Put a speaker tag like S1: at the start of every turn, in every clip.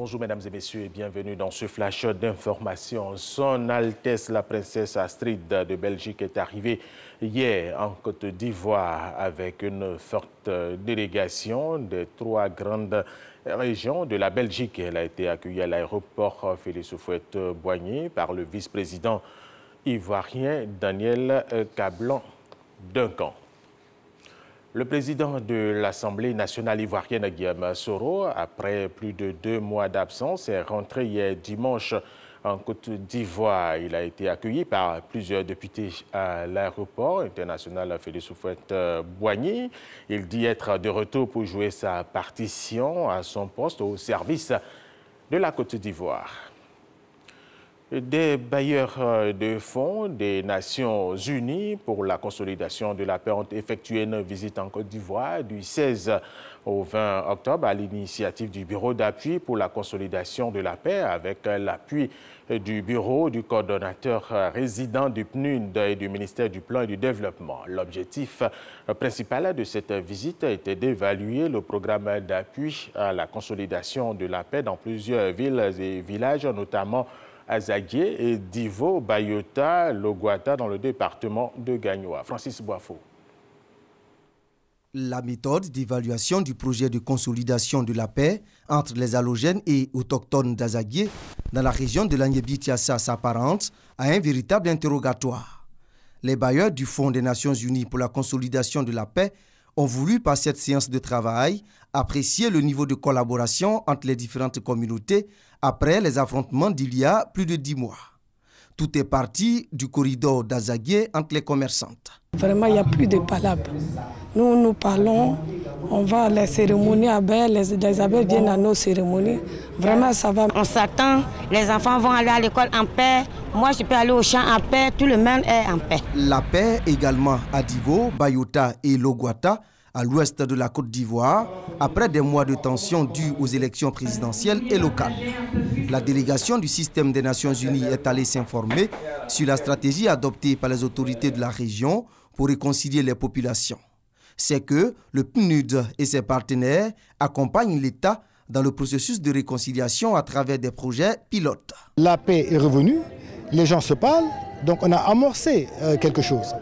S1: Bonjour mesdames et messieurs et bienvenue dans ce flash d'information. Son Altesse la princesse Astrid de Belgique est arrivée hier en Côte d'Ivoire avec une forte délégation des 3 grandes régions de la Belgique. Elle a été accueillie à l'aéroport Félix Houphouët-Boigny par le vice-président ivoirien Daniel Kablan-Duncan. Le président de l'Assemblée nationale ivoirienne, Guillaume Soro, après plus de 2 mois d'absence, est rentré hier dimanche en Côte d'Ivoire. Il a été accueilli par plusieurs députés à l'aéroport international Félix Houphouët-Boigny. Il dit être de retour pour jouer sa partition à son poste au service de la Côte d'Ivoire. Des bailleurs de fonds des Nations Unies pour la consolidation de la paix ont effectué une visite en Côte d'Ivoire du 16 au 20 octobre à l'initiative du Bureau d'appui pour la consolidation de la paix avec l'appui du Bureau du coordonnateur résident du PNUD et du ministère du Plan et du Développement. L'objectif principal de cette visite était d'évaluer le programme d'appui à la consolidation de la paix dans plusieurs villes et villages, notamment Azaguié et Divo, Bayota, Loguata dans le département de Gagnoa. Francis Boifo.
S2: La méthode d'évaluation du projet de consolidation de la paix entre les allogènes et autochtones d'Azaguié dans la région de l'Agnébitiassa s'apparente à un véritable interrogatoire. Les bailleurs du Fonds des Nations Unies pour la consolidation de la paix ont voulu, par cette séance de travail, apprécier le niveau de collaboration entre les différentes communautés après les affrontements d'il y a plus de 10 mois. Tout est parti du corridor d'Azaguié entre les commerçantes.
S3: Vraiment, il n'y a plus de palabres. Nous parlons, on va à les cérémonies à Baie, les abeilles viennent à nos cérémonies. Vraiment, ça va.
S4: On s'attend, les enfants vont aller à l'école en paix. Moi, je peux aller au champ en paix, tout le monde est en paix.
S2: La paix également à Divo, Bayota et Loguata, à l'ouest de la Côte d'Ivoire, après des mois de tension dus aux élections présidentielles et locales. La délégation du système des Nations Unies est allée s'informer sur la stratégie adoptée par les autorités de la région pour réconcilier les populations. C'est que le PNUD et ses partenaires accompagnent l'État dans le processus de réconciliation à travers des projets pilotes.
S5: La paix est revenue, les gens se parlent, donc on a amorcé quelque chose.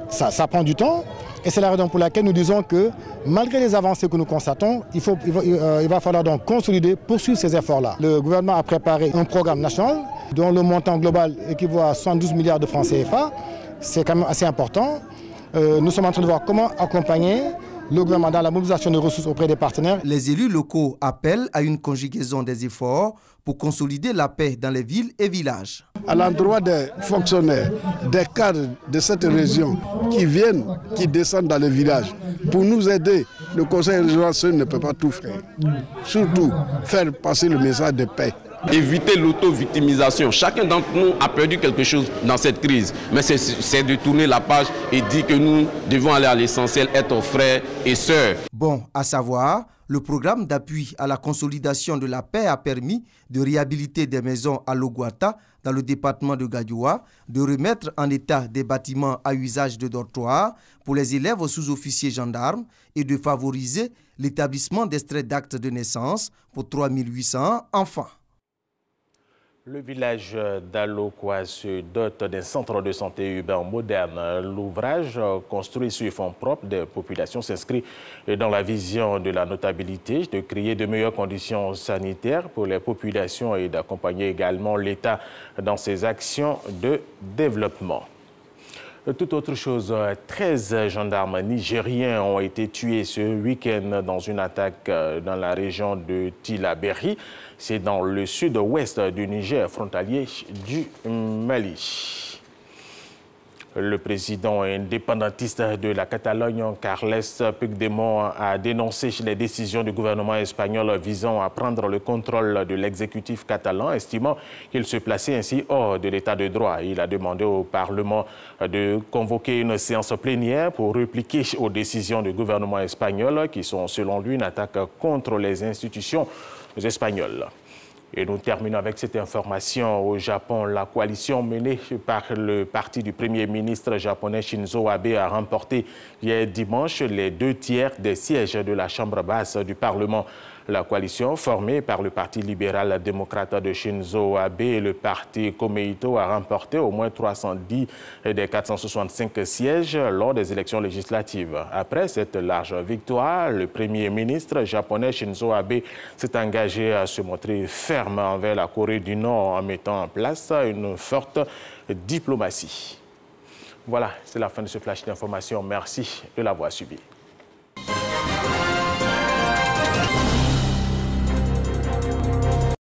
S5: Ça prend du temps. Et c'est la raison pour laquelle nous disons que malgré les avancées que nous constatons, il va falloir donc consolider, poursuivre ces efforts-là. Le gouvernement a préparé un programme national dont le montant global équivaut à 112 milliards de francs CFA. C'est quand même assez important. Nous sommes en train de voir comment accompagner le gouvernement dans la mobilisation de ressources auprès des partenaires.
S2: Les élus locaux appellent à une conjugaison des efforts pour consolider la paix dans les villes et villages.
S6: À l'endroit des fonctionnaires, des cadres de cette région qui viennent, qui descendent dans les villages, pour nous aider, le conseil régional seul ne peut pas tout faire. Surtout, faire passer le message de paix.
S7: Éviter l'auto-victimisation. Chacun d'entre nous a perdu quelque chose dans cette crise. Mais c'est de tourner la page et dire que nous devons aller à l'essentiel, être frères et sœurs.
S2: Bon, à savoir, le programme d'appui à la consolidation de la paix a permis de réhabiliter des maisons à Loguata, dans le département de Gagnoa, de remettre en état des bâtiments à usage de dortoir pour les élèves sous-officiers gendarmes et de favoriser l'établissement d'extraits d'actes de naissance pour 3800 enfants.
S1: Le village d'Alokwa se dote d'un centre de santé urbain moderne. L'ouvrage, construit sur fonds propres des populations, s'inscrit dans la vision de la notabilité de créer de meilleures conditions sanitaires pour les populations et d'accompagner également l'État dans ses actions de développement. Toute autre chose, 13 gendarmes nigériens ont été tués ce week-end dans une attaque dans la région de Tillabéri. C'est dans le sud-ouest du Niger, frontalier du Mali. Le président indépendantiste de la Catalogne, Carles Puigdemont, a dénoncé les décisions du gouvernement espagnol visant à prendre le contrôle de l'exécutif catalan, estimant qu'il se plaçait ainsi hors de l'état de droit. Il a demandé au Parlement de convoquer une séance plénière pour répliquer aux décisions du gouvernement espagnol qui sont, selon lui, une attaque contre les institutions espagnoles. Et nous terminons avec cette information. Au Japon, la coalition menée par le parti du Premier ministre japonais Shinzo Abe a remporté hier dimanche les 2 tiers des sièges de la Chambre basse du Parlement La coalition formée par le Parti libéral-démocrate de Shinzo Abe et le Parti Komeito a remporté au moins 310 des 465 sièges lors des élections législatives. Après cette large victoire, le Premier ministre japonais Shinzo Abe s'est engagé à se montrer ferme envers la Corée du Nord en mettant en place une forte diplomatie. Voilà, c'est la fin de ce flash d'information. Merci de l'avoir suivi.